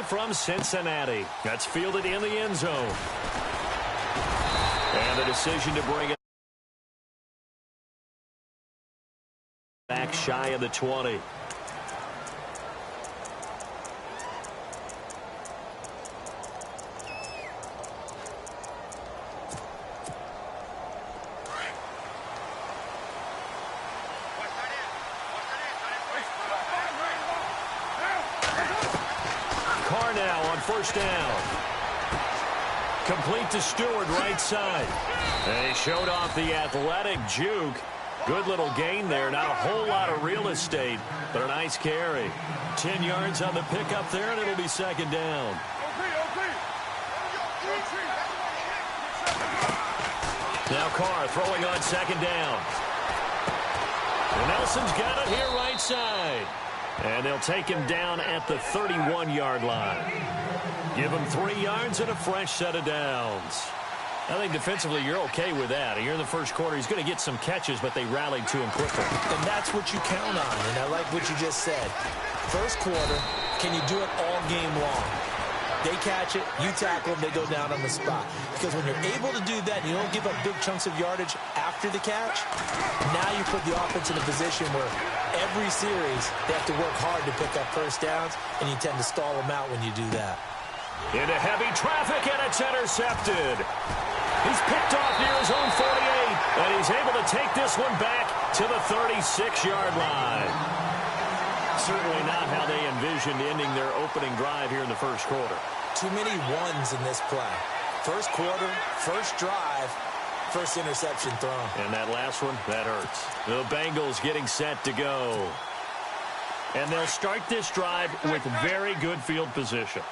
from Cincinnati. That's fielded in the end zone. And the decision to bring it back shy of the 20. First down. Complete to Stewart, right side. And he showed off the athletic juke. Good little gain there. Not a whole lot of real estate, but a nice carry. 10 yards on the pickup there, and it'll be second down. Now Carr throwing on second down. And Nelson's got it here right side. And they'll take him down at the 31-yard line. Give him 3 yards and a fresh set of downs. I think defensively you're okay with that. Here in the first quarter, he's going to get some catches, but they rallied to him quickly. And that's what you count on, and I like what you just said. First quarter, can you do it all game long? They catch it, you tackle them, they go down on the spot. Because when you're able to do that, you don't give up big chunks of yardage after the catch, now you put the offense in a position where every series they have to work hard to pick up first downs, and you tend to stall them out when you do that. Into heavy traffic, and it's intercepted. He's picked off near his own 48, and he's able to take this one back to the 36-yard line. Certainly not how they envisioned ending their opening drive here in the first quarter. Too many ones in this play. First quarter, first drive, first interception thrown. And that last one, that hurts. The Bengals getting set to go. And they'll start this drive with very good field position.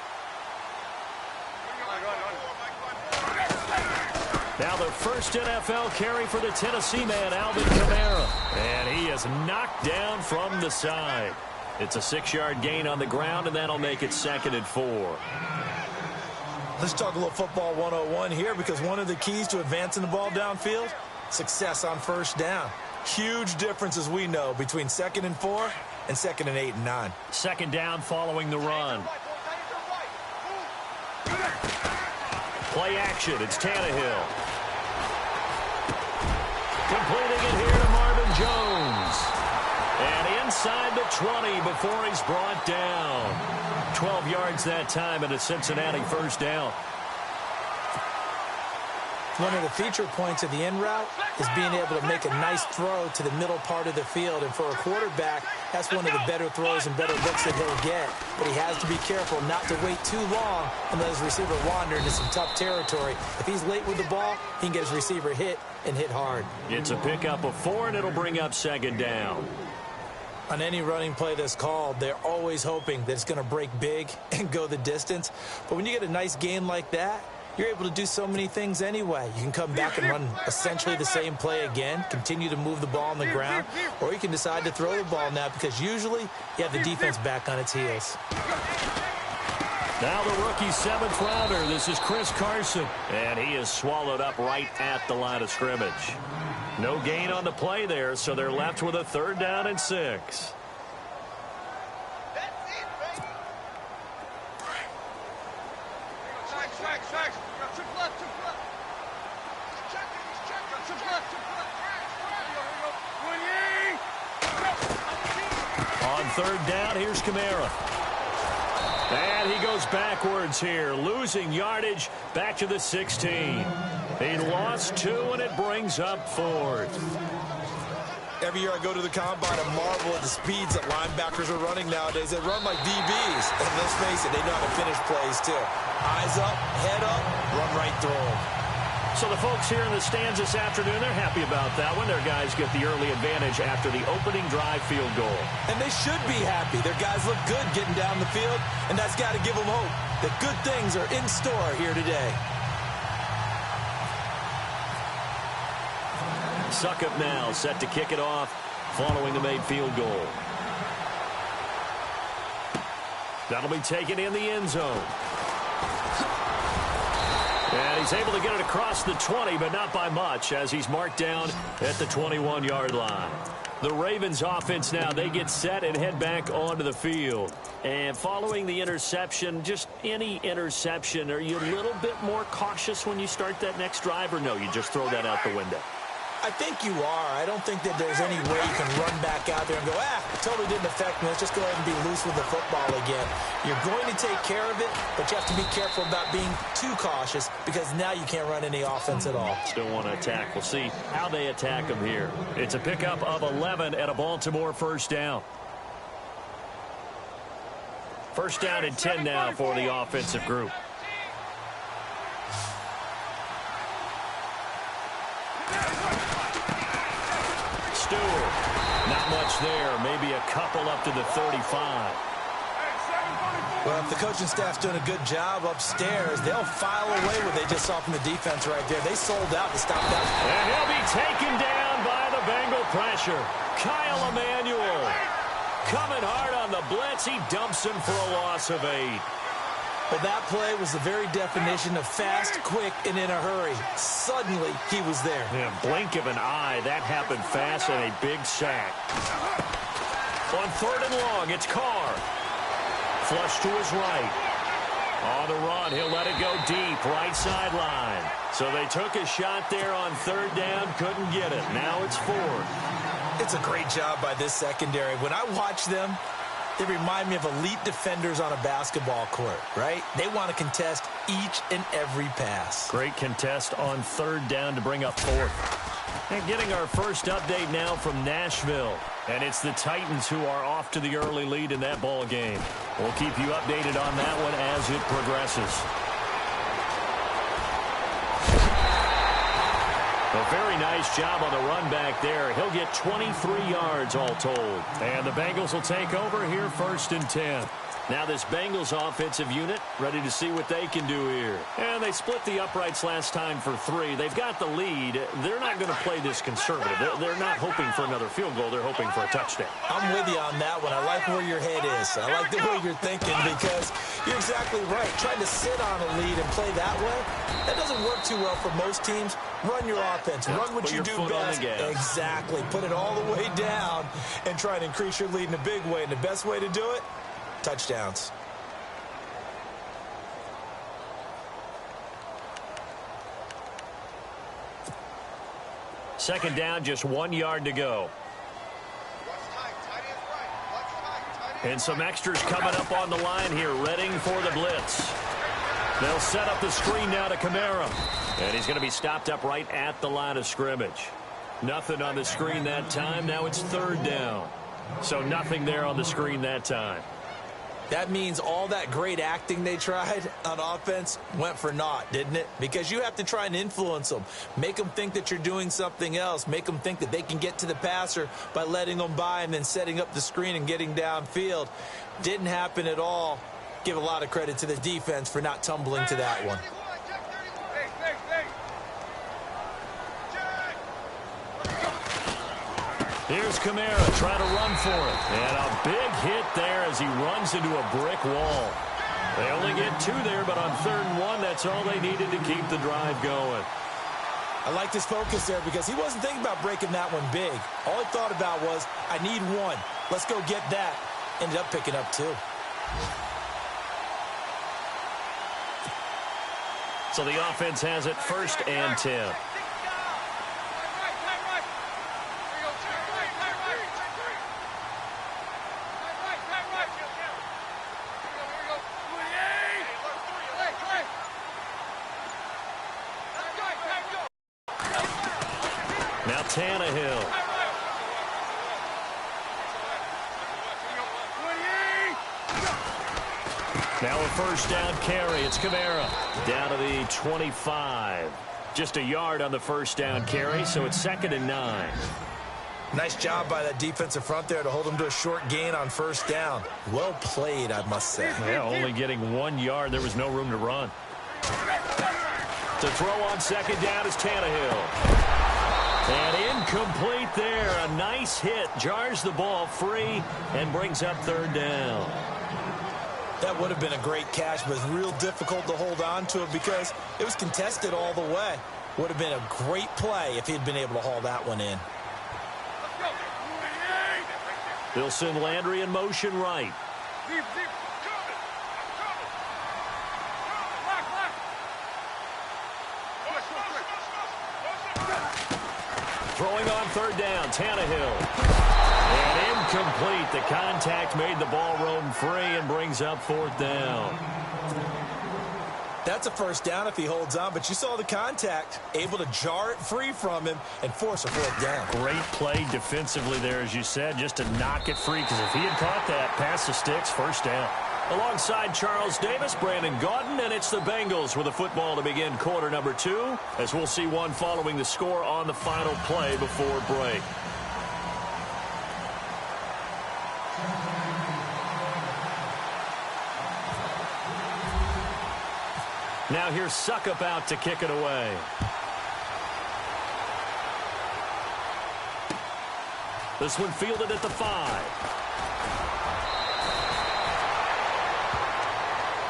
Now the first NFL carry for the Tennessee man, Alvin Kamara. And he is knocked down from the side. It's a 6-yard gain on the ground, and that'll make it 2nd and 4. Let's talk a little football 101 here, because one of the keys to advancing the ball downfield, success on first down. Huge difference, as we know, between 2nd and 4 and 2nd and 8 and 9. Second down following the run. Play action. It's Tannehill. Completing it here to Marvin Jones. And inside the 20 before he's brought down. 12 yards that time and a Cincinnati first down. One of the feature points of the in route is being able to make a nice throw to the middle part of the field. And for a quarterback, that's one of the better throws and better looks that he'll get. But he has to be careful not to wait too long and let his receiver wander into some tough territory. If he's late with the ball, he can get his receiver hit and hit hard. It's a pickup of 4, and it'll bring up second down. On any running play that's called, they're always hoping that it's going to break big and go the distance. But when you get a nice gain like that, you're able to do so many things anyway. You can come back and run essentially the same play again, continue to move the ball on the ground, or you can decide to throw the ball now, because usually you have the defense back on its heels. Now the rookie 7th rounder. This is Chris Carson, and he is swallowed up right at the line of scrimmage. No gain on the play there, so they're left with a 3rd down and 6. On 3rd down, here's Kamara. And he goes backwards here, losing yardage back to the 16. He lost 2, and it brings up 4th. Every year I go to the combine and marvel at the speeds that linebackers are running nowadays. They run like DBs. And let's face it, they know how to finish plays too. Eyes up, head up, run right through them. So the folks here in the stands this afternoon, they're happy about that one. Their guys get the early advantage after the opening drive field goal. And they should be happy. Their guys look good getting down the field, and that's got to give them hope that good things are in store here today. Succop now set to kick it off following the made field goal. That'll be taken in the end zone. And he's able to get it across the 20, but not by much, as he's marked down at the 21-yard line. The Ravens offense now, they get set and head back onto the field. And following the interception, just any interception, are you a little bit more cautious when you start that next drive, or no, you just throw that out the window? I think you are. I don't think that there's any way you can run back out there and go, totally didn't affect me. Let's just go ahead and be loose with the football again. You're going to take care of it, but you have to be careful about being too cautious because now you can't run any offense at all. Still want to attack. We'll see how they attack them here. It's a pickup of 11 at a Baltimore first down. First down and 10 now for the offensive group. Stewart, not much there. Maybe a couple up to the 35. Well, if the coaching staff's doing a good job upstairs, they'll file away what they just saw from the defense right there. They sold out to stop that. And he'll be taken down by the Bengal pressure. Kyle Emanuel coming hard on the blitz. He dumps him for a loss of 8. Well, that play was the very definition of fast, quick, and in a hurry. Suddenly, he was there. Yeah, blink of an eye. That happened fast and a big sack. On 3rd and long, it's Carr. Flush to his right. On the run, he'll let it go deep, right sideline. So they took a shot there on 3rd down, couldn't get it. Now it's 4th. It's a great job by this secondary. When I watch them, they remind me of elite defenders on a basketball court, right? They want to contest each and every pass. Great contest on 3rd down to bring up 4th. And getting our first update now from Nashville. And it's the Titans who are off to the early lead in that ball game. We'll keep you updated on that one as it progresses. A very nice job on the run back there. He'll get 23 yards all told. And the Bengals will take over here 1st and 10. Now this Bengals offensive unit ready to see what they can do here. And they split the uprights last time for 3. They've got the lead. They're not going to play this conservative. They're not hoping for another field goal. They're hoping for a touchdown. I'm with you on that one. I like where your head is. I like the way you're thinking because you're exactly right. Trying to sit on a lead and play that way, that doesn't work too well for most teams. Run your offense. Run what you do best. Exactly. Put it all the way down and try and increase your lead in a big way. And the best way to do it, touchdowns. Second down, just 1 yard to go. And some extras coming up on the line here, readying for the blitz. They'll set up the screen now to Kamara. And he's going to be stopped up right at the line of scrimmage. Nothing on the screen that time. Now it's 3rd down. So nothing there on the screen that time. That means all that great acting they tried on offense went for naught, didn't it? Because you have to try and influence them. Make them think that you're doing something else. Make them think that they can get to the passer by letting them by and then setting up the screen and getting downfield. Didn't happen at all. Give a lot of credit to the defense for not tumbling to that one. Here's Kamara trying to run for it. And a big hit there as he runs into a brick wall. They only get 2 there, but on 3rd and 1, that's all they needed to keep the drive going. I like this focus there because he wasn't thinking about breaking that one big. All he thought about was, I need 1. Let's go get that. Ended up picking up 2. So the offense has it 1st and 10. Now Tannehill. Now a 1st down carry. It's Kamara down to the 25. Just a yard on the 1st down carry, so it's 2nd and 9. Nice job by that defensive front there to hold them to a short gain on 1st down. Well played, I must say. Yeah, only getting 1 yard. There was no room to run. To throw on 2nd down is Tannehill. And incomplete there. A nice hit. Jars the ball free and brings up 3rd down. That would have been a great catch, but it's real difficult to hold on to it because it was contested all the way. Would have been a great play if he had been able to haul that one in. They'll send Landry in motion right. Throwing on third down, Tannehill. And incomplete. The contact made the ball roam free and brings up fourth down. That's a first down if he holds on, but you saw the contact, able to jar it free from him and force a fourth down. Great play defensively there, as you said, just to knock it free, because if he had caught that, pass the sticks, first down. Alongside Charles Davis, Brandon Gaudin, and it's the Bengals with a football to begin quarter number 2, as we'll see one following the score on the final play before break. Now here's Suckup out to kick it away. This one fielded at the 5.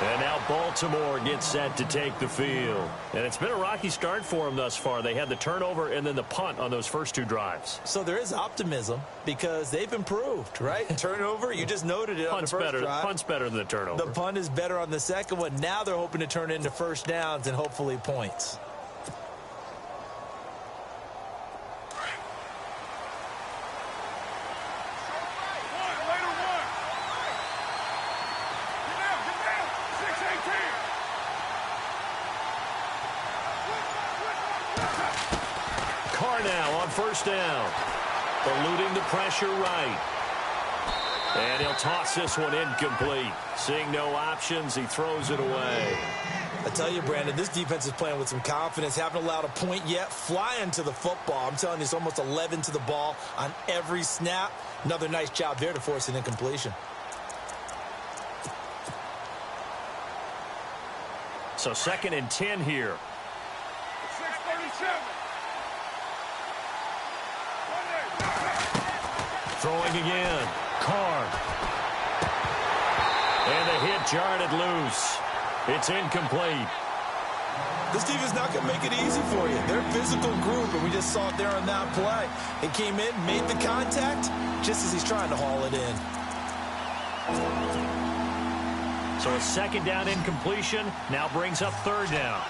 And now Baltimore gets set to take the field. And it's been a rocky start for them thus far. They had the turnover and then the punt on those first 2 drives. So there is optimism because they've improved, right? Turnover, you just noted it on the first drive. Punt's better than the turnover. The punt is better on the second one. Now they're hoping to turn it into first downs and hopefully points. First down. Eluding the pressure right. And he'll toss this one incomplete. Seeing no options, he throws it away. I tell you, Brandon, this defense is playing with some confidence. Haven't allowed a point yet. Flying to the football. I'm telling you, it's almost 11 to the ball on every snap. Another nice job there to force an incompletion. So 2nd and 10 here. 6:37. Throwing again. Carr. And the hit jarred it loose. It's incomplete. This defense is not going to make it easy for you. They're a physical group, and we just saw it there on that play. It came in, made the contact, just as he's trying to haul it in. So a 2nd down incompletion now brings up 3rd down.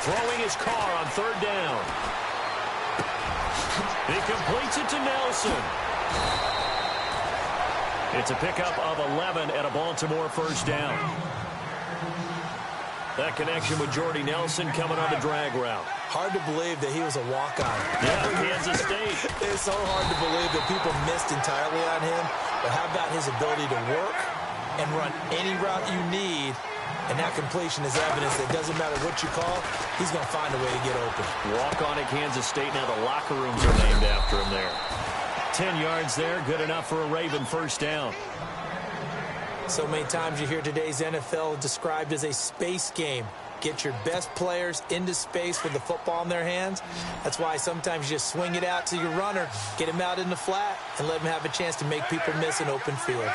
Throwing his Carr on 3rd down. He completes it to Nelson. It's a pickup of 11 and a Baltimore first down. That connection with Jordy Nelson coming on the drag route. Hard to believe that he was a walk-on. Yeah, Kansas State. It's so hard to believe that people missed entirely on him. But how about his ability to work and run any route you need? And that completion is evidence that it doesn't matter what you call, he's going to find a way to get open. Walk on at Kansas State. Now the locker rooms are named after him there. 10 yards there, good enough for a Raven first down. So many times you hear today's NFL described as a space game. Get your best players into space with the football in their hands. That's why sometimes you just swing it out to your runner, get him out in the flat, and let him have a chance to make people miss an open field.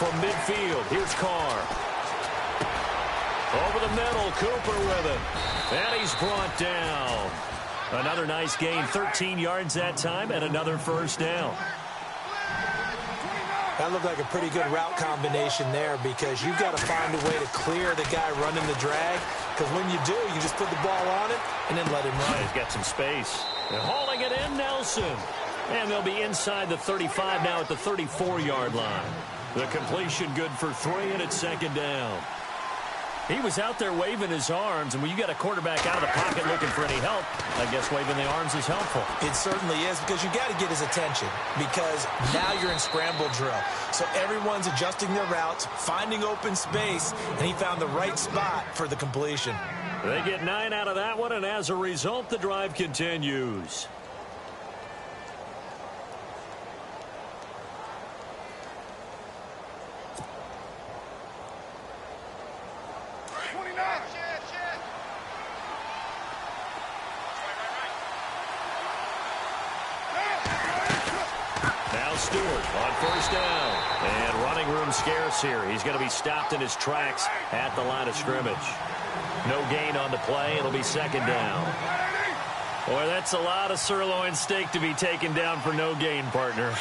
From midfield, here's Carr. Over the middle, Cooper with it. And he's brought down. Another nice gain, 13 yards that time, and another first down. That looked like a pretty good route combination there because you've got to find a way to clear the guy running the drag. Because when you do, you just put the ball on it and then let him run. He's got some space. And hauling it in, Nelson. And they'll be inside the 35 now at the 34-yard line. The completion good for 3, and it's 2nd down. He was out there waving his arms, and when you got a quarterback out of the pocket looking for any help, I guess waving the arms is helpful. It certainly is because you got to get his attention because now you're in scramble drill. So everyone's adjusting their routes, finding open space, and he found the right spot for the completion. They get 9 out of that one, and as a result, the drive continues. Stewart on first down. And running room scarce here. He's going to be stopped in his tracks at the line of scrimmage. No gain on the play. It'll be second down. Boy, that's a lot of sirloin steak to be taken down for no gain, partner.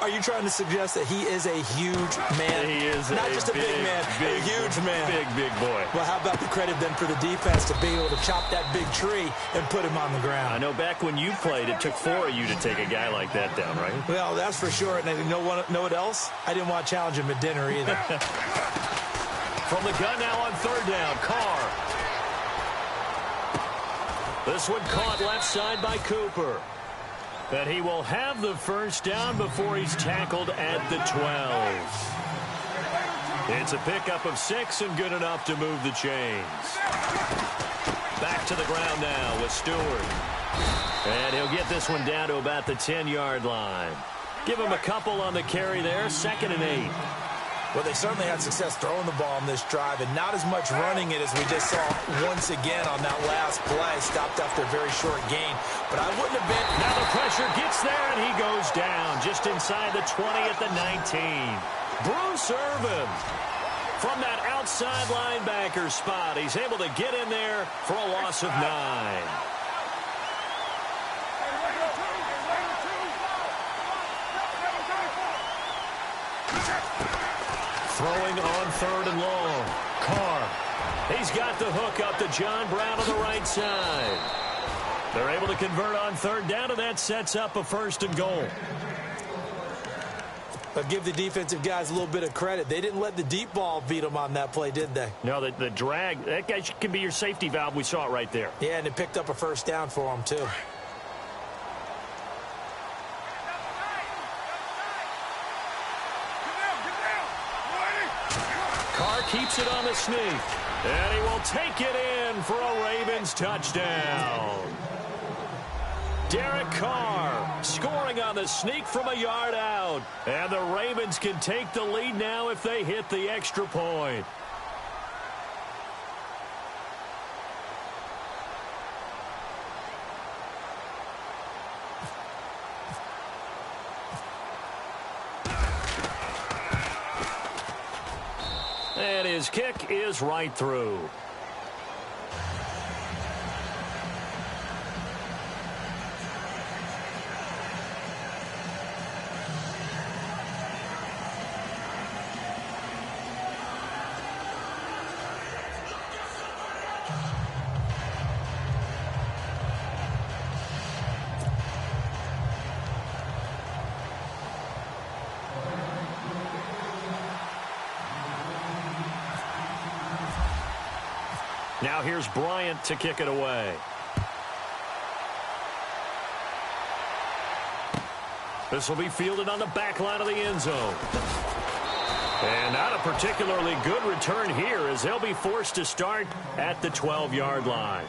Are you trying to suggest that he is a huge man? He is not just a big man, a huge man. Big boy. Well, how about the credit then for the defense to be able to chop that big tree and put him on the ground? I know back when you played, it took 4 of you to take a guy like that down, right? Well, that's for sure. And you know what else? I didn't want to challenge him at dinner either. From the gun now on third down, Carr. This one caught left side by Cooper. But he will have the first down before he's tackled at the 12. It's a pickup of 6 and good enough to move the chains. Back to the ground now with Stewart. And he'll get this one down to about the 10-yard line. Give him a couple on the carry there, 2nd and 8. Well, they certainly had success throwing the ball on this drive, and not as much running it as we just saw once again on that last play. Stopped after a very short gain, but I wouldn't have been. Now the pressure gets there, and he goes down just inside the 20 at the 19. Bruce Irvin from that outside linebacker spot. He's able to get in there for a loss of 9. Throwing on third and long. Carr. He's got the hook up to John Brown on the right side. They're able to convert on third down, and that sets up a 1st and goal. But give the defensive guys a little bit of credit. They didn't let the deep ball beat them on that play, did they? No, the drag, that guy can be your safety valve. We saw it right there. Yeah, and it picked up a first down for them, too. Carr keeps it on the sneak, and he will take it in for a Ravens touchdown. Derek Carr scoring on the sneak from a yard out, and the Ravens can take the lead now if they hit the extra point. And his kick is right through. Now here's Bryant to kick it away. This will be fielded on the back line of the end zone. And not a particularly good return here as they'll be forced to start at the 12-yard line.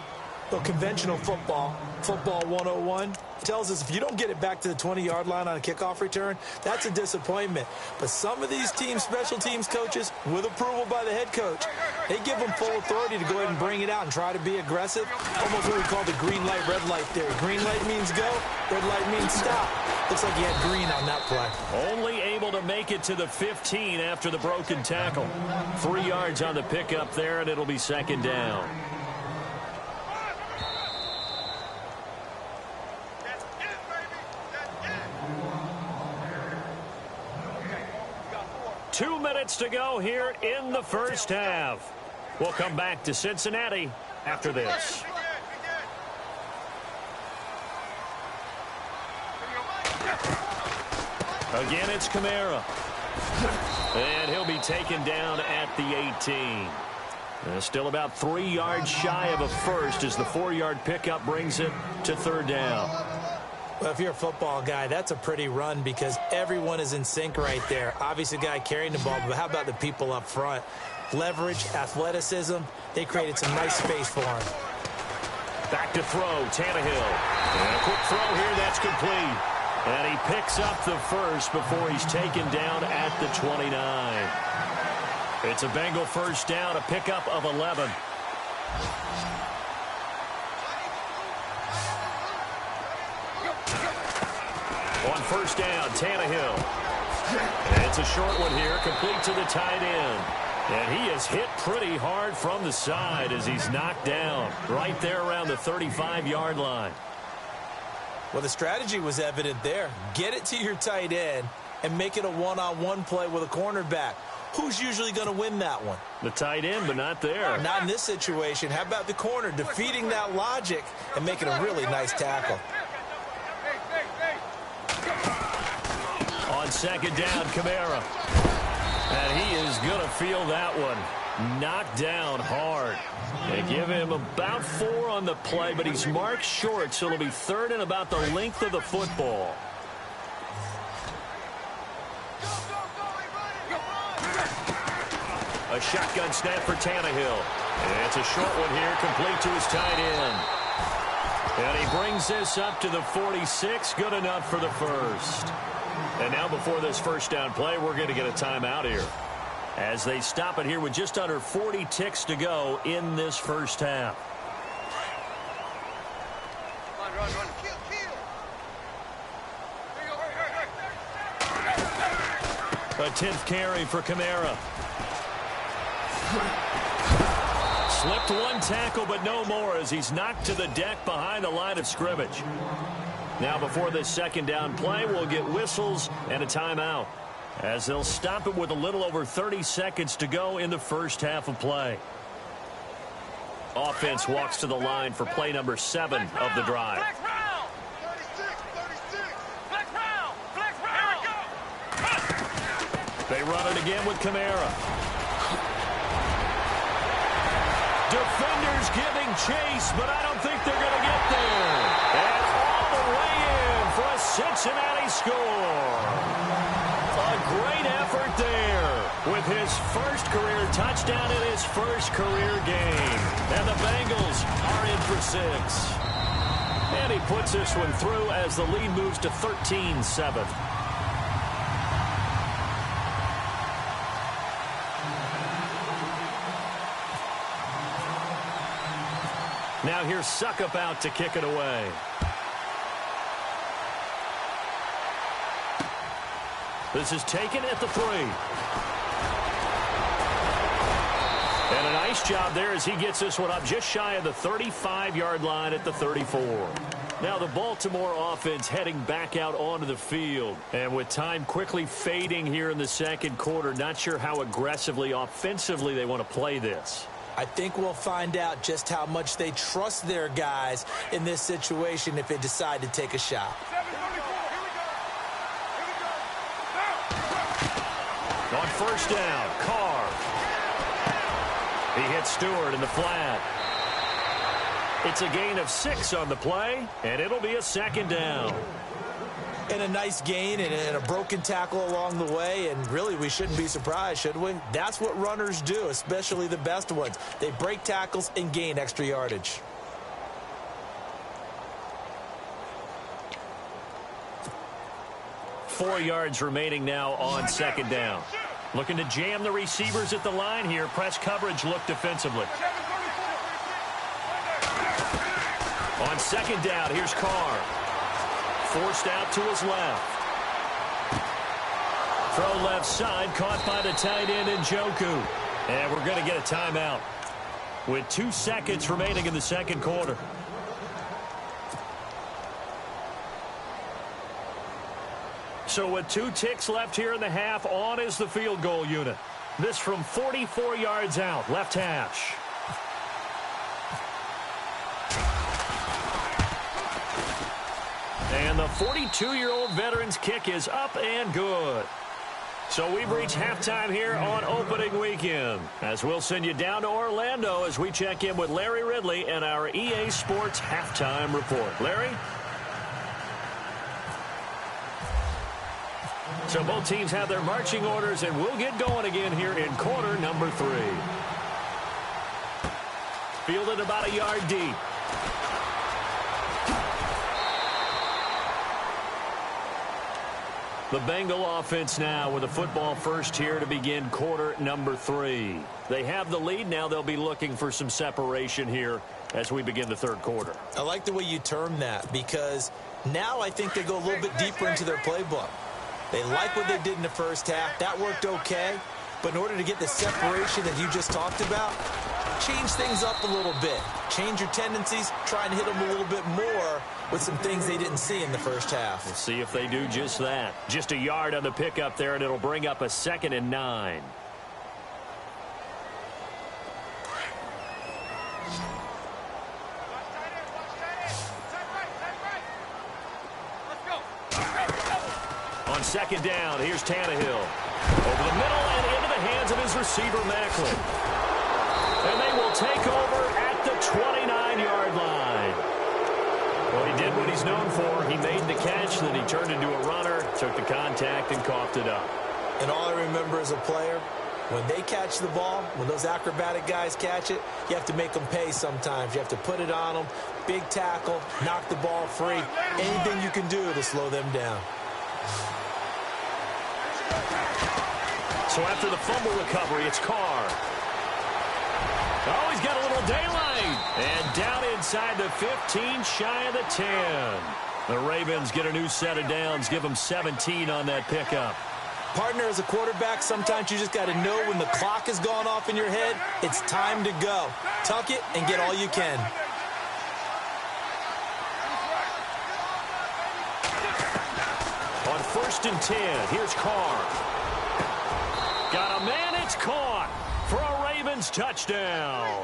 Well, conventional football 101, tells us if you don't get it back to the 20-yard line on a kickoff return, that's a disappointment. But some of these teams, special teams coaches, with approval by the head coach, they give them full authority to go ahead and bring it out and try to be aggressive. Almost what we call the green light, red light theory. Green light means go, red light means stop. Looks like he had green on that play. Only able to make it to the 15 after the broken tackle. 3 yards on the pickup there, and it'll be second down. Two minutes to go here in the first half. We'll come back to Cincinnati after this. Again, it's Kamara. And he'll be taken down at the 18. Still about 3 yards shy of a first as the 4-yard pickup brings it to third down. Well, if you're a football guy, that's a pretty run because everyone is in sync right there. Obviously, the guy carrying the ball, but how about the people up front? Leverage, athleticism, they created some nice space for him. Back to throw, Tannehill. And a quick throw here, that's complete. And he picks up the first before he's taken down at the 29. It's a Bengal first down, a pickup of 11. on first down, Tannehill. And it's a short one here, complete to the tight end. And he is hit pretty hard from the side as he's knocked down right there around the 35-yard line. Well, the strategy was evident there. Get it to your tight end and make it a one-on-one play with a cornerback. Who's usually going to win that one? The tight end, but not there. Not in this situation. How about the corner defeating that logic and making a really nice tackle? On second down, Kamara. And he is going to feel that one. Knocked down hard. They give him about 4 on the play, but he's marked short, so it'll be third and about the length of the football. A shotgun snap for Tannehill. And it's a short one here, complete to his tight end. And he brings this up to the 46, good enough for the first. And now before this first down play, we're going to get a timeout here, as they stop it here with just under 40 ticks to go in this first half. Run. A 10th carry for Kamara. Slipped one tackle, but no more, as he's knocked to the deck behind the line of scrimmage. Now before this second down play, we'll get whistles and a timeout, as they'll stop it with a little over 30 seconds to go in the first half of play. Offense walks to the line for play number 7 of the drive. They run it again with Kamara. Defenders giving chase, but I don't think they're going to get there. And all the way in for a Cincinnati score. A great effort there with his first career touchdown in his first career game. And the Bengals are in for 6. And he puts this one through as the lead moves to 13-7. Now here's Suckup out to kick it away. This is taken at the 3. And a nice job there as he gets this one up just shy of the 35-yard line at the 34. Now the Baltimore offense heading back out onto the field. And with time quickly fading here in the second quarter, not sure how aggressively, offensively they want to play this. I think we'll find out just how much they trust their guys in this situation if they decide to take a shot. On first down, Carr. He hits Stewart in the flat. It's a gain of 6 on the play, and it'll be a second down. And a nice gain and a broken tackle along the way, and really we shouldn't be surprised, should we? That's what runners do, especially the best ones. They break tackles and gain extra yardage. Four yards remaining now on second down. Looking to jam the receivers at the line here. Press coverage look defensively. On second down, here's Carr. Forced out to his left. Throw left side, caught by the tight end Njoku. And we're going to get a timeout with 2 seconds remaining in the second quarter. So with 2 ticks left here in the half, on is the field goal unit. This from 44 yards out, left hash. And the 42-year-old veteran's kick is up and good. So we've reached halftime here on opening weekend, as we'll send you down to Orlando as we check in with Larry Ridley and our EA Sports halftime report. Larry? So both teams have their marching orders, and we'll get going again here in quarter number 3. Fielded about a yard deep. The Bengal offense now with a football first here to begin quarter number 3. They have the lead. Now they'll be looking for some separation here as we begin the third quarter. I like the way you term that, because now I think they go a little bit deeper into their playbook. They like what they did in the first half. That worked okay. But in order to get the separation that you just talked about, change things up a little bit. Change your tendencies. Try and hit them a little bit more with some things they didn't see in the first half. We'll see if they do just that. Just a yard on the pickup there, and it'll bring up a 2nd and 9. On 2nd down, here's Tannehill. Over the middle and into the hands of his receiver, Macklin. And they will take over at the 29-yard line. Well, he did what he's known for. He made the catch, then he turned into a runner, took the contact, and coughed it up. And all I remember as a player, when they catch the ball, when those acrobatic guys catch it, you have to make them pay sometimes. You have to put it on them, big tackle, knock the ball free. Anything you can do to slow them down. So after the fumble recovery, it's Carr. Oh, he's got a little daylight. And down inside the 15, shy of the 10. The Ravens get a new set of downs, give them 17 on that pickup. Partner, as a quarterback, sometimes you just got to know when the clock has gone off in your head, it's time to go. Tuck it and get all you can. On 1st and 10, here's Carr. Got a man, it's caught for a Ravens touchdown.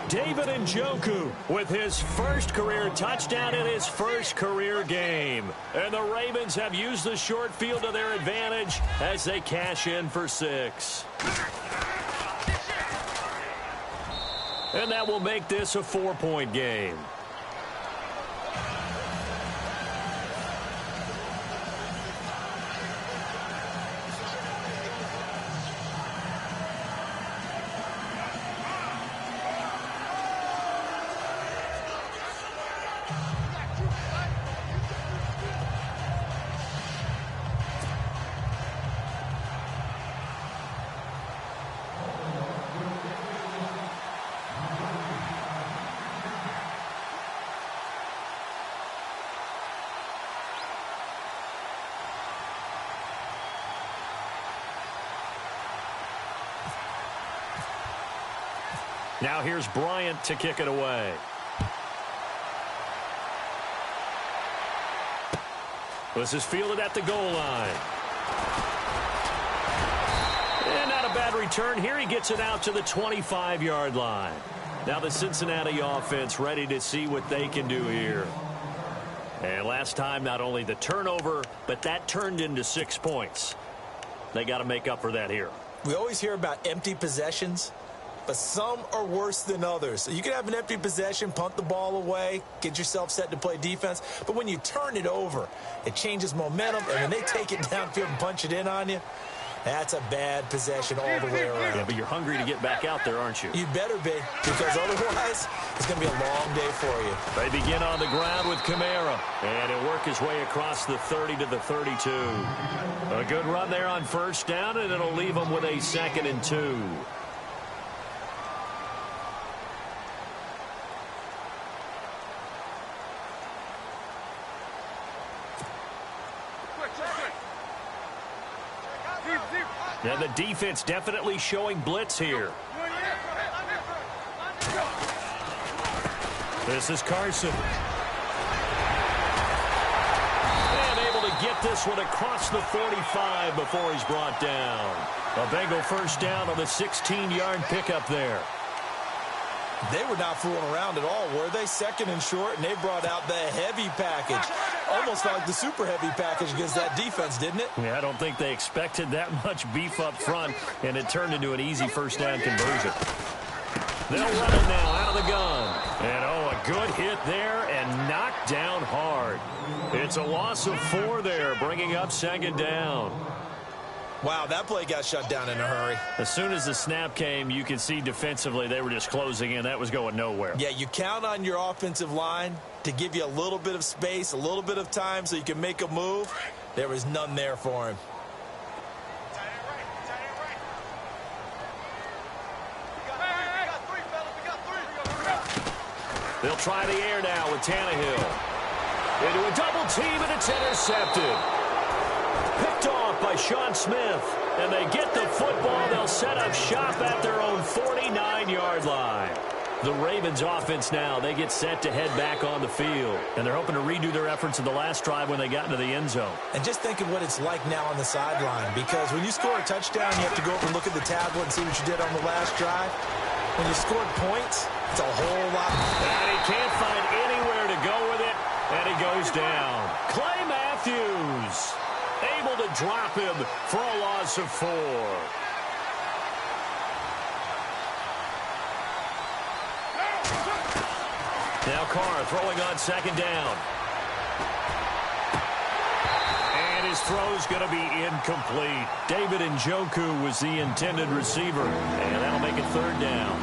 David Njoku with his first career touchdown in his first career game. And the Ravens have used the short field to their advantage as they cash in for 6. And that will make this a 4-point game. Now here's Bryant to kick it away. This is fielded at the goal line. And not a bad return here. He gets it out to the 25-yard line. Now the Cincinnati offense ready to see what they can do here. And last time, not only the turnover, but that turned into 6 points. They got to make up for that here. We always hear about empty possessions, but some are worse than others. So you can have an empty possession, punt the ball away, get yourself set to play defense. But when you turn it over, it changes momentum. And when they take it downfield and punch it in on you, that's a bad possession all the way around. Yeah, but you're hungry to get back out there, aren't you? You better be, because otherwise it's going to be a long day for you. They begin on the ground with Kamara, and he'll work his way across the 30 to the 32. A good run there on 1st down, and it'll leave them with a 2nd and 2. And the defense definitely showing blitz here. This is Carson. And able to get this one across the 45 before he's brought down. A Bengal 1st down on the 16-yard pickup there. They were not fooling around at all, were they? 2nd and short, and they brought out the heavy package. Almost like the super heavy package against that defense, didn't it? Yeah, I don't think they expected that much beef up front, and it turned into an easy 1st down conversion. They'll run it now out of the gun. And, oh, a good hit there and knocked down hard. It's a loss of 4 there, bringing up 2nd down. Wow, that play got shut down in a hurry. As soon as the snap came, you could see defensively they were just closing in. That was going nowhere. Yeah, you count on your offensive line to give you a little bit of space, a little bit of time so you can make a move. There was none there for him. They'll try the air now with Tannehill. Into a double team, and it's intercepted. Picked off by Sean Smith. And they get the football. They'll set up shop at their own 49-yard line. The Ravens offense now, they get set to head back on the field. And they're hoping to redo their efforts in the last drive when they got into the end zone. And just think of what it's like now on the sideline. Because when you score a touchdown, you have to go over and look at the tablet and see what you did on the last drive. When you scored points, it's a whole lot. And he can't find anywhere to go with it. And he goes down. Clay Matthews able to drop him for a loss of 4. Now Carr throwing on second down. And his throw's going to be incomplete. David Njoku was the intended receiver. And that'll make it third down.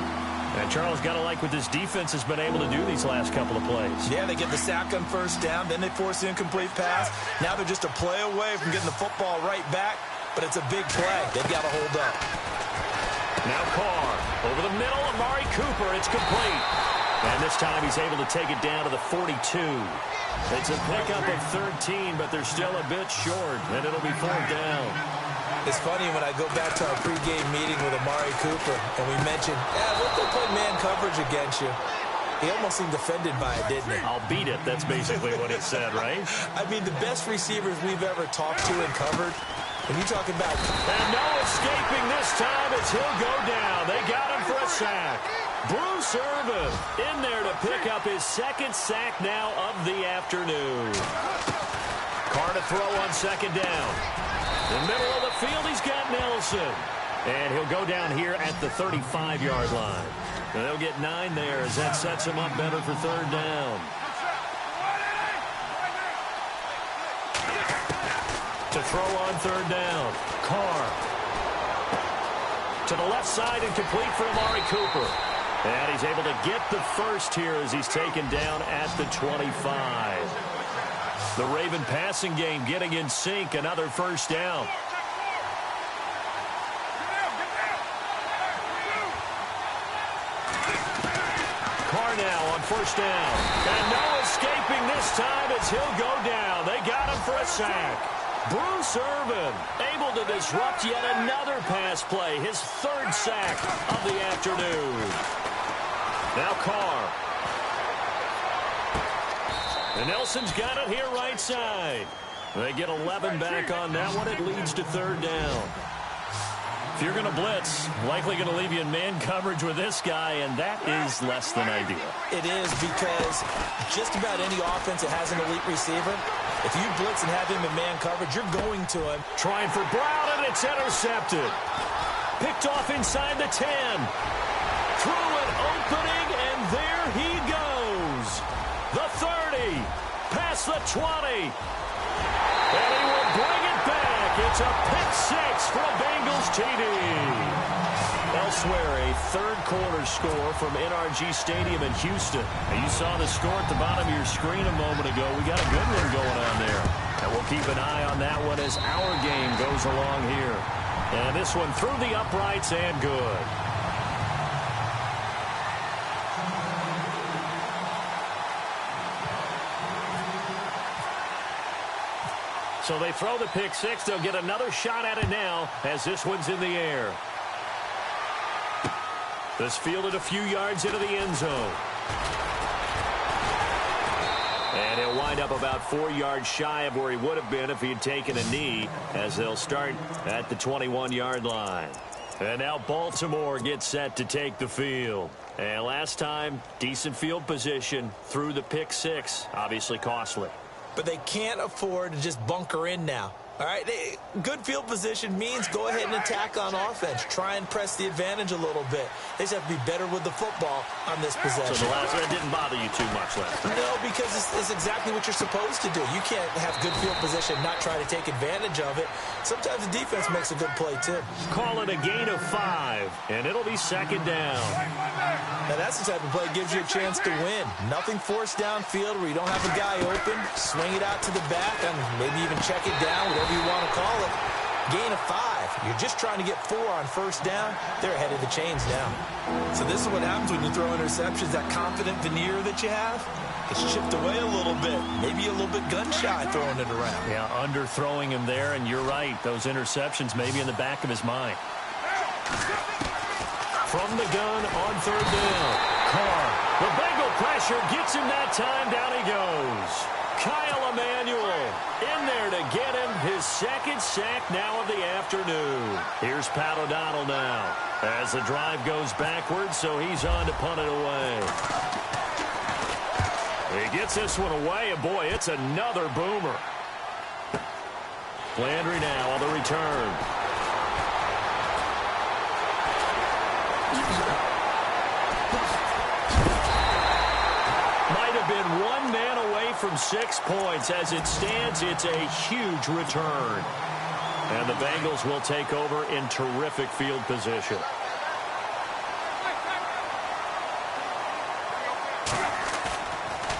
And Charles, got to like what this defense has been able to do these last couple of plays. Yeah, they get the sack on first down, then they force the incomplete pass. Now they're just a play away from getting the football right back, but it's a big play. They've got to hold up. Now Carr over the middle, Amari Cooper. It's complete. And this time he's able to take it down to the 42. It's a pickup of 13, but they're still a bit short, and it'll be fourth down. It's funny when I go back to our pregame meeting with Amari Cooper, and we mentioned, what if they play man coverage against you? He almost seemed offended by it, didn't he? I'll beat it. That's basically what he said, right? I mean, the best receivers we've ever talked to and covered, when you talk about... And no escaping this time as he'll go down. They got him for a sack. Bruce Irvin in there to pick up his second sack now of the afternoon. Carr to throw on second down. In the middle of the field, he's got Nelson. And he'll go down here at the 35-yard line. And they'll get 9 there as that sets him up better for third down. To throw on third down, Carr. To the left side and complete for Amari Cooper. And he's able to get the first here as he's taken down at the 25. The Raven passing game getting in sync. Another first down. Carr now on first down. And no escaping this time as he'll go down. They got him for a sack. Bruce Irvin able to disrupt yet another pass play. His third sack of the afternoon. Now Carr. And Nelson's got it here right side. They get 11 back on that one. It leads to third down. If you're going to blitz, likely going to leave you in man coverage with this guy, and that is less than ideal. It is, because just about any offense that has an elite receiver, if you blitz and have him in man coverage, you're going to him. Trying for Brown, and it's intercepted. Picked off inside the 10. Through an opening, and there he goes. The 30, past the 20. And he will bring it back. It's a pick six for a Bengals TD. Elsewhere, a third-quarter score from NRG Stadium in Houston. And you saw the score at the bottom of your screen a moment ago. We got a good one going on there. And we'll keep an eye on that one as our game goes along here. And this one through the uprights and good. So they throw the pick six. They'll get another shot at it now as this one's in the air. This fielded a few yards into the end zone. And he'll wind up about 4 yards shy of where he would have been if he had taken a knee, as they'll start at the 21-yard line. And now Baltimore gets set to take the field. And last time, decent field position through the pick six. Obviously costly. But they can't afford to just bunker in now. All right, good field position means go ahead and attack on offense. Try and press the advantage a little bit. They just have to be better with the football on this possession. So the last one didn't bother you too much last time? No, because it's exactly what you're supposed to do. You can't have good field position, not try to take advantage of it. Sometimes the defense makes a good play, too. Call it a gain of 5, and it'll be second down. Now, that's the type of play that gives you a chance to win. Nothing forced downfield where you don't have a guy open. Swing it out to the back and maybe even check it down, whatever you want to call it. Gain of 5. You're just trying to get 4 on first down. They're ahead of the chains now. So this is what happens when you throw interceptions. That confident veneer that you have, it's chipped away a little bit. Maybe a little bit gun-shy throwing it around. Yeah, underthrowing him there, and you're right. Those interceptions maybe in the back of his mind. From the gun on third down. Carr. The Bengal pressure gets him that time. Down he goes. Kyle Emanuel in there to get him his second sack now of the afternoon. Here's Pat O'Donnell now as the drive goes backwards, so he's on to punt it away. He gets this one away, and boy, it's another boomer. Landry now on the return. Might have been one man away from 6 points. As it stands, it's a huge return. And the Bengals will take over in terrific field position.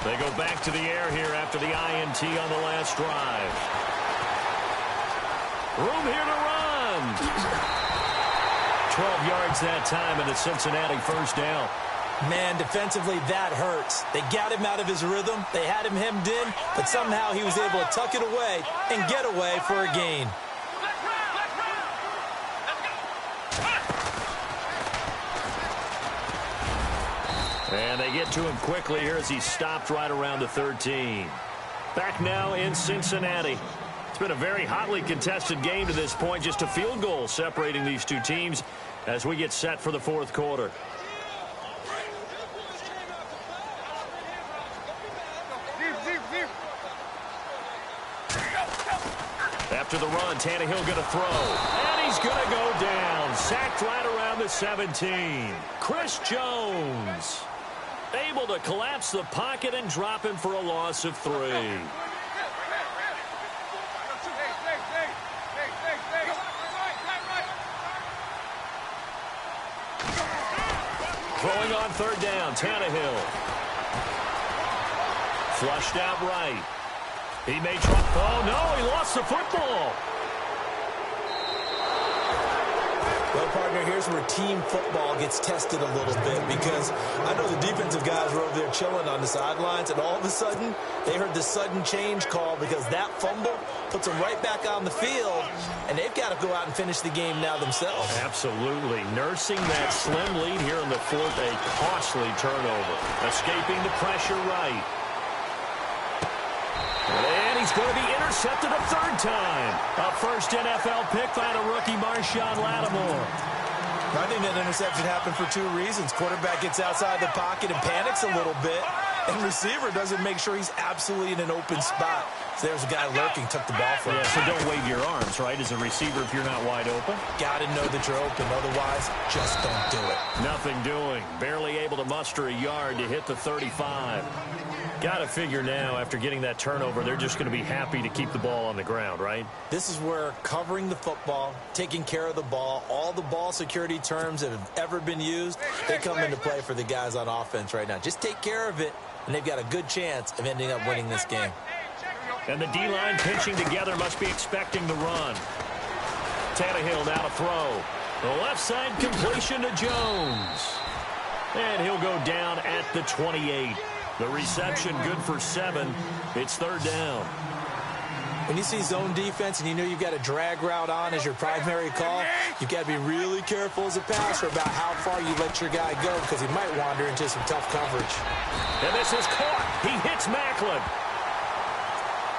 They go back to the air here after the INT on the last drive. Room here to run. 12 yards that time, and a Cincinnati first down. Man, defensively, that hurts. They got him out of his rhythm. They had him hemmed in, but somehow he was able to tuck it away and get away for a gain. And they get to him quickly here as he stopped right around the 13. Back now in Cincinnati. It's been a very hotly contested game to this point. Just a field goal separating these two teams as we get set for the fourth quarter. After the run, Tannehill going to throw. And he's going to go down. Sacked right around the 17. Chris Jones able to collapse the pocket and drop him for a loss of 3. Throwing on third down, Tannehill. Flushed out right. He may try. Oh, no, he lost the football. Well, partner, here's where team football gets tested a little bit, because I know the defensive guys were over there chilling on the sidelines, and all of a sudden, they heard the sudden change call because that fumble puts them right back on the field, and they've got to go out and finish the game now themselves. Absolutely. Nursing that slim lead here in the fourth, a costly turnover. Escaping the pressure right. And he's going to be intercepted a third time. A first NFL pick by the rookie Marshawn Lattimore. I think that interception happened for 2 reasons. Quarterback gets outside the pocket and panics a little bit, and receiver doesn't make sure he's absolutely in an open spot. So there's a guy lurking, took the ball from him. So don't wave your arms, right, as a receiver if you're not wide open. Got to know that you're open. Otherwise, just don't do it. Nothing doing. Barely able to muster a yard to hit the 35. Got to figure now, after getting that turnover, they're just going to be happy to keep the ball on the ground, right? This is where covering the football, taking care of the ball, all the ball security terms that have ever been used, they come into play for the guys on offense right now. Just take care of it, and they've got a good chance of ending up winning this game. And the D-line pinching together, must be expecting the run. Tannehill now to throw. The left side completion to Jones. And he'll go down at the 28. The reception good for 7. It's third down. When you see zone defense and you know you've got a drag route on as your primary call, you've got to be really careful as a passer about how far you let your guy go, because he might wander into some tough coverage. And this is caught. He hits Macklin.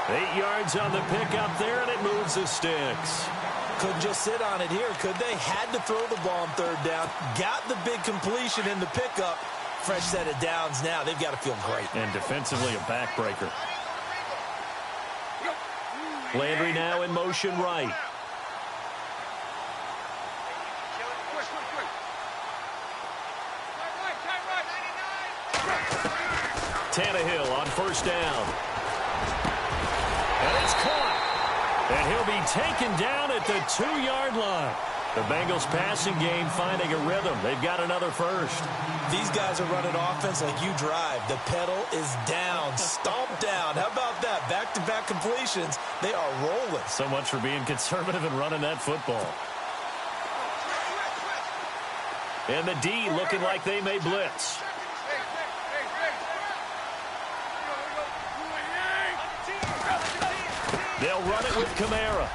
8 yards on the pickup there, and it moves the sticks. Couldn't just sit on it here, could they? Had to throw the ball on third down. Got the big completion in the pickup. Fresh set of downs now. They've got to feel great. And defensively, a backbreaker. Landry now in motion right. Tannehill on first down. And it's caught. And he'll be taken down at the 2-yard line. The Bengals passing game finding a rhythm. They've got another first. These guys are running offense like you drive. The pedal is down, stomped down. How about that? Back-to-back completions. They are rolling. So much for being conservative and running that football. And the D looking like they may blitz. They'll run it with Kamara.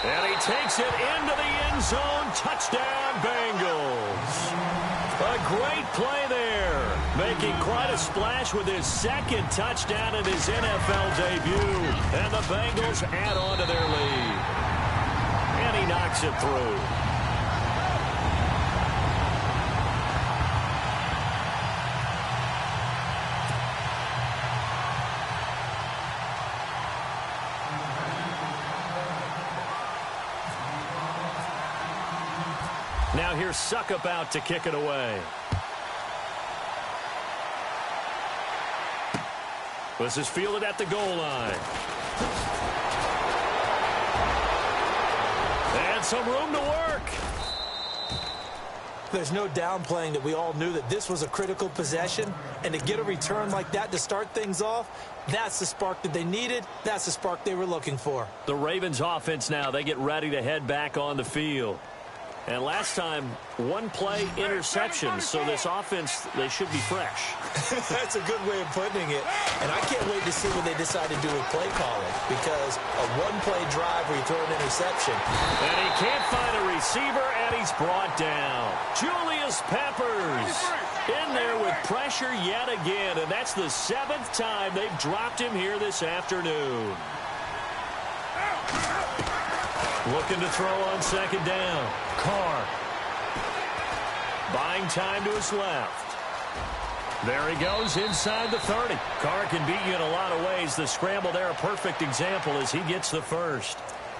And he takes it into the end zone. Touchdown, Bengals. A great play there. Making quite a splash with his second touchdown in his NFL debut. And the Bengals add on to their lead. And he knocks it through. Now here's Suckup out to kick it away. This is fielded at the goal line. And some room to work. There's no downplaying that we all knew that this was a critical possession. And to get a return like that to start things off, that's the spark that they needed. That's the spark they were looking for. The Ravens offense now, they get ready to head back on the field. And last time, one play interception, so this offense, they should be fresh. That's a good way of putting it. And I can't wait to see what they decide to do with play calling, because a one-play drive where you throw an interception. And he can't find a receiver, and he's brought down. Julius Peppers in there with pressure yet again, and that's the 7th time they've dropped him here this afternoon. Looking to throw on second down. Carr. Buying time to his left. There he goes inside the 30. Carr can beat you in a lot of ways. The scramble there, a perfect example as he gets the first.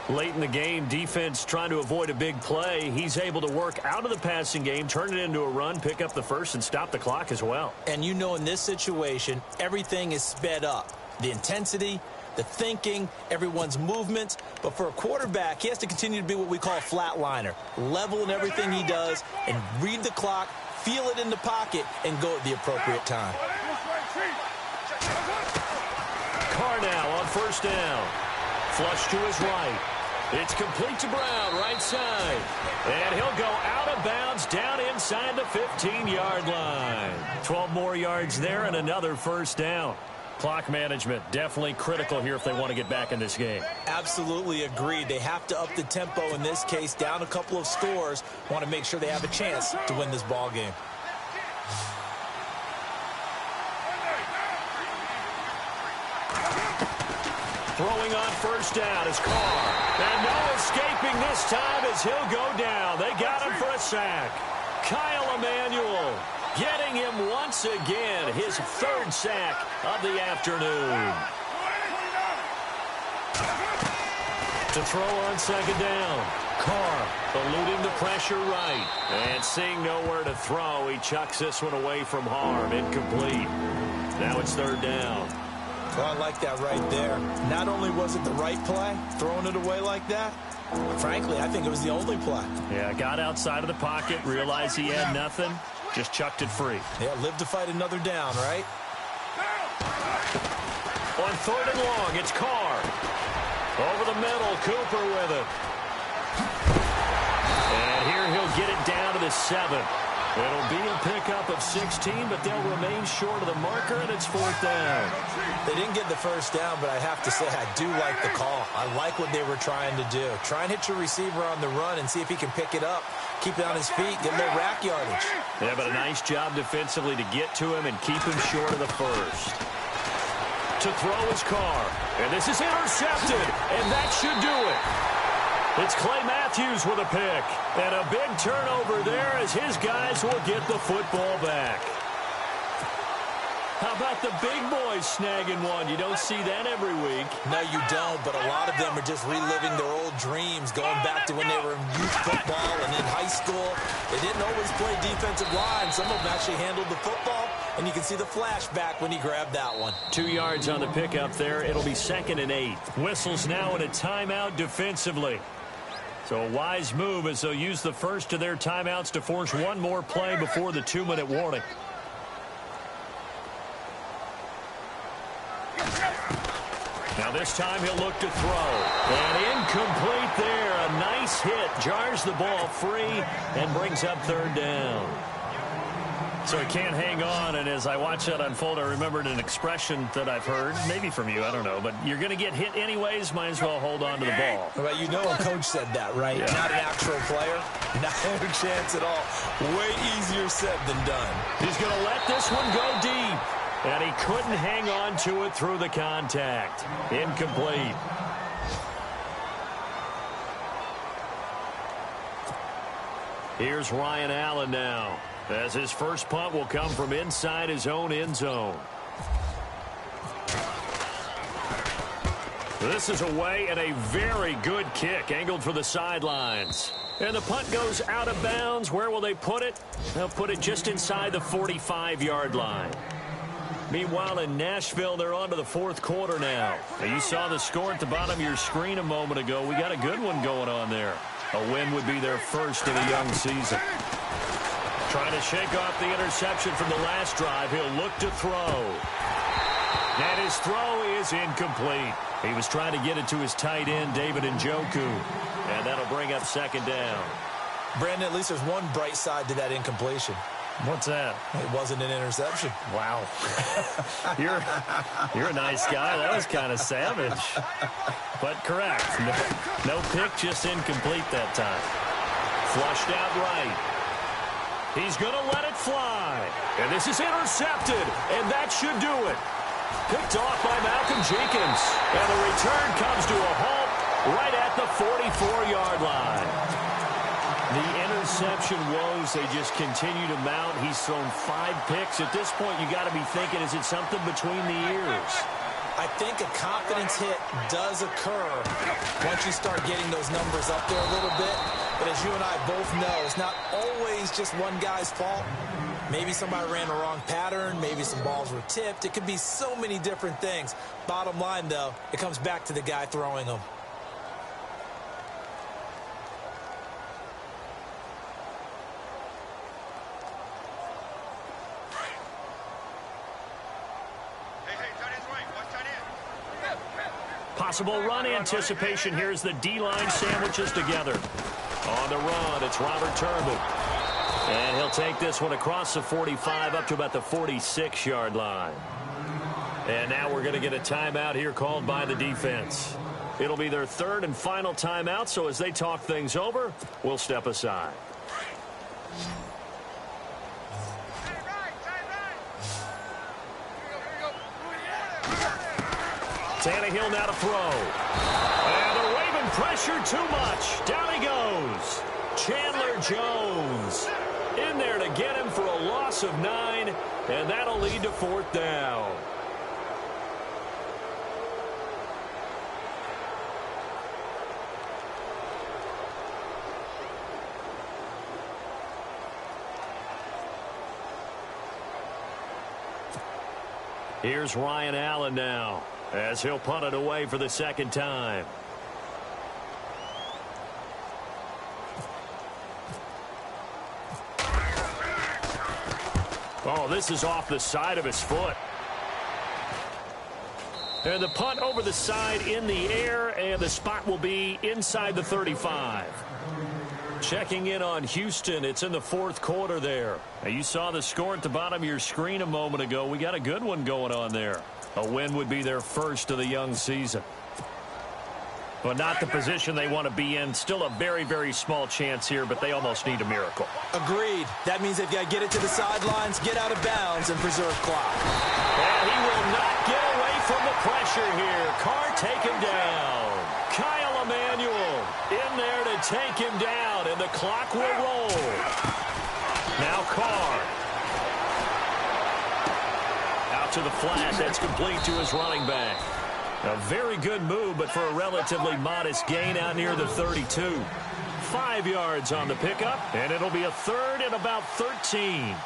Late in the game, defense trying to avoid a big play. He's able to work out of the passing game, turn it into a run, pick up the first, and stop the clock as well. And you know in this situation, everything is sped up. The intensity, the thinking, everyone's movements. But for a quarterback, he has to continue to be what we call a flatliner. Level in everything he does and read the clock, feel it in the pocket, and go at the appropriate time. Carr now on first down. Flush to his right. It's complete to Brown, right side. And he'll go out of bounds down inside the 15-yard line. 12 more yards there and another first down. Clock management definitely critical here if they want to get back in this game. Absolutely agreed. They have to up the tempo in this case, down a couple of scores. Want to make sure they have a chance to win this ball game. Throwing on first down is Carr. And no escaping this time as he'll go down. They got him for a sack. Kyle Emanuel getting him once again, his 3rd sack of the afternoon. To throw on second down. Carr eluding the pressure right. And seeing nowhere to throw, he chucks this one away from harm. Incomplete. Now it's 3rd down. Well, I like that right there. Not only was it the right play, throwing it away like that, frankly, I think it was the only play. Yeah, got outside of the pocket, realized he had nothing, just chucked it free. Yeah, live to fight another down, right? On 3rd and long, it's Carr. Over the middle, Cooper with it. And here he'll get it down to the 7. It'll be a pickup of 16, but they'll remain short of the marker, and it's 4th down. They didn't get the first down, but I have to say I do like the call. I like what they were trying to do. Try and hit your receiver on the run and see if he can pick it up, keep it on his feet, get a little rack yardage. Yeah, but a nice job defensively to get to him and keep him short of the first. To throw is Carr, and this is intercepted, and that should do it. It's Clay Matthews with a pick. And a big turnover there as his guys will get the football back. How about the big boys snagging one? You don't see that every week. No, you don't, but a lot of them are just reliving their old dreams, going back to when they were in youth football and in high school. They didn't always play defensive line. Some of them actually handled the football, and you can see the flashback when he grabbed that one. 2 yards on the pickup there. It'll be 2nd and 8. Whistles now in a timeout defensively. So a wise move as they'll use the first of their timeouts to force one more play before the 2-minute warning. Now this time he'll look to throw. And incomplete there. A nice hit. Jars the ball free and brings up third down. So he can't hang on, and as I watch that unfold, I remembered an expression that I've heard, maybe from you, I don't know, but you're going to get hit anyways, might as well hold on to the ball. Well, you know a coach said that, right? Yeah. Not an actual player. Not a chance at all. Way easier said than done. He's going to let this one go deep, and he couldn't hang on to it through the contact. Incomplete. Here's Ryan Allen now, as his first punt will come from inside his own end zone. This is away and a very good kick, angled for the sidelines. And the punt goes out of bounds. Where will they put it? They'll put it just inside the 45-yard line. Meanwhile, in Nashville, they're on to the fourth quarter now. You saw the score at the bottom of your screen a moment ago. We got a good one going on there. A win would be their first of the young season. Trying to shake off the interception from the last drive. He'll look to throw. And his throw is incomplete. He was trying to get it to his tight end, David Njoku. And that'll bring up second down. Brandon, at least there's one bright side to that incompletion. What's that? It wasn't an interception. Wow. You're a nice guy. That was kind of savage. But correct. No pick, just incomplete that time. Flushed out right. He's going to let it fly. And this is intercepted. And that should do it. Picked off by Malcolm Jenkins. And the return comes to a halt right at the 44-yard line. The interception woes, they just continue to mount. He's thrown 5 picks. At this point, you got to be thinking, is it something between the ears? I think a confidence hit does occur once you start getting those numbers up there a little bit. But as you and I both know, it's not always just one guy's fault. Maybe somebody ran the wrong pattern. Maybe some balls were tipped. It could be so many different things. Bottom line, though, it comes back to the guy throwing them. Possible run anticipation here as the D-line sandwiches together. On the run, it's Robert Turbin. And he'll take this one across the 45 up to about the 46-yard line. And now we're going to get a timeout here called by the defense. It'll be their third and final timeout, so as they talk things over, we'll step aside. Tannehill now to throw. And the Raven pressure too much. Down he goes. Chandler Jones in there to get him for a loss of 9, and that'll lead to fourth down. Here's Ryan Allen now, as he'll punt it away for the second time. Oh, this is off the side of his foot. And the punt over the side in the air, and the spot will be inside the 35. Checking in on Houston, it's in the fourth quarter there. Now, you saw the score at the bottom of your screen a moment ago. We got a good one going on there. A win would be their first of the young season. But not the position they want to be in. Still a very, very small chance here, but they almost need a miracle. Agreed. That means they've got to get it to the sidelines, get out of bounds, and preserve clock. And he will not get away from the pressure here. Carr take him down. Kyle Emanuel in there to take him down, and the clock will roll. Now Carr. Out to the flat. That's complete to his running back. A very good move, but for a relatively modest gain out near the 32. 5 yards on the pickup, and it'll be a third and about 13.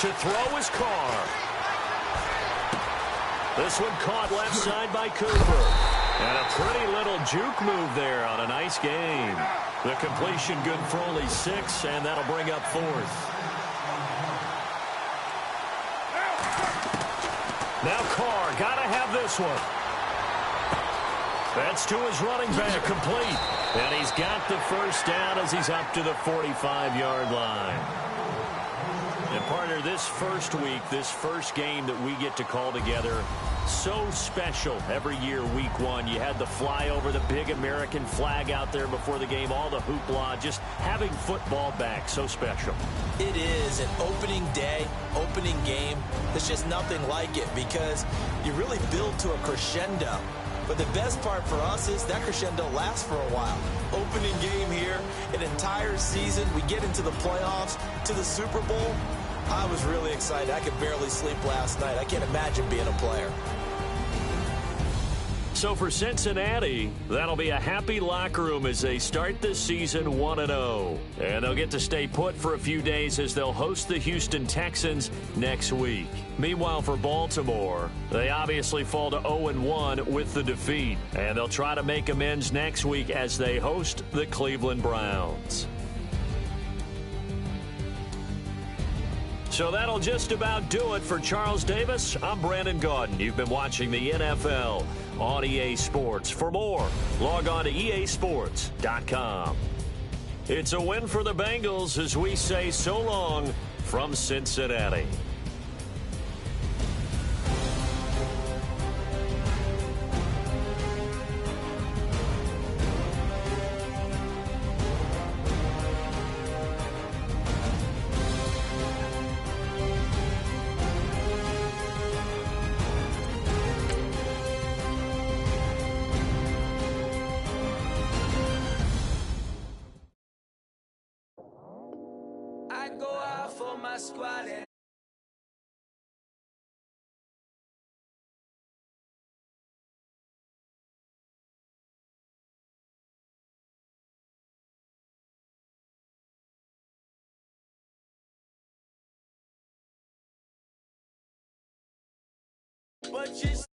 To throw is Carr. This one caught left side by Cooper. And a pretty little juke move there on a nice game. The completion good for only 6, and that'll bring up fourth. Now Carr, got to have this one. That's to his running back, complete. And he's got the first down as he's up to the 45-yard line. And, partner, this first week, this first game that we get to call together, so special every year, week one. You had the flyover, the big American flag out there before the game, all the hoopla, just having football back, so special. It is an opening day, opening game. There's just nothing like it because you really build to a crescendo. But the best part for us is that crescendo lasts for a while. Opening game here, an entire season. We get into the playoffs, to the Super Bowl. I was really excited. I could barely sleep last night. I can't imagine being a player. So for Cincinnati, that'll be a happy locker room as they start this season 1-0. And they'll get to stay put for a few days as they'll host the Houston Texans next week. Meanwhile, for Baltimore, they obviously fall to 0-1 with the defeat. And they'll try to make amends next week as they host the Cleveland Browns. So that'll just about do it for Charles Davis. I'm Brandon Gaudin. You've been watching the NFL on EA Sports. For more, log on to easports.com. It's a win for the Bengals as we say so long from Cincinnati. Go out for my squad. But just